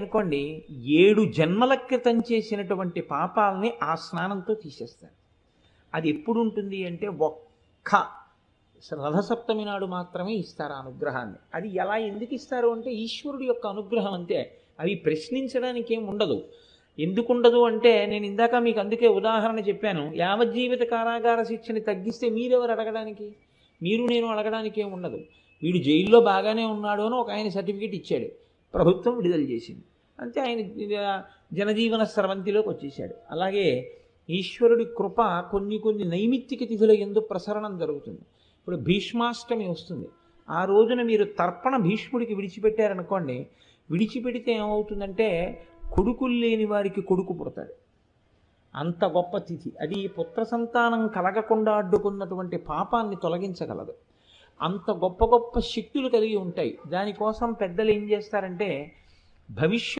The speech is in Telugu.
అనుకోండి 7 జన్మల క్రితం చేసినటువంటి పాపాలని ఆ స్నానంతో తీసేస్తారు. అది ఎప్పుడు ఉంటుంది అంటే ఒక్క రథసప్తమి నాడు మాత్రమే ఇస్తారు ఆ అనుగ్రహాన్ని. అది ఎలా ఎందుకు ఇస్తారు అంటే ఈశ్వరుడి యొక్క అనుగ్రహం అంతే. అవి ప్రశ్నించడానికి ఏం ఉండదు. ఎందుకు ఉండదు అంటే నేను ఇందాక మీకు అందుకే ఉదాహరణ చెప్పాను. యావజ్జీవిత కారాగార శిక్షని తగ్గిస్తే మీరెవరు అడగడానికి? మీరు నేను అడగడానికి ఏం ఉండదు. వీడు జైల్లో బాగానే ఉన్నాడు అని ఒక ఆయన సర్టిఫికేట్ ఇచ్చాడు, ప్రభుత్వం విడుదల చేసింది, అంతే. ఆయన జనజీవన స్రవంతిలోకి వచ్చేసాడు. అలాగే ఈశ్వరుడి కృప కొన్ని నైమిత్తిక తిథుల యందు ప్రసరణం జరుగుతుంది. ఇప్పుడు భీష్మాష్టమి వస్తుంది. ఆ రోజున మీరు తర్పణ భీష్ముడికి విడిచిపెట్టారనుకోండి, విడిచిపెడితే ఏమవుతుందంటే కొడుకులు లేని వారికి కొడుకు పుడతాడు. అంత గొప్ప తిథి అది. పుత్ర సంతానం కలగకుండా అడ్డుకున్నటువంటి పాపాన్ని తొలగించగలదు. అంత గొప్ప గొప్ప శక్తులు కలిగి ఉంటాయి. దానికోసం పెద్దలు ఏం చేస్తారంటే భవిష్యత్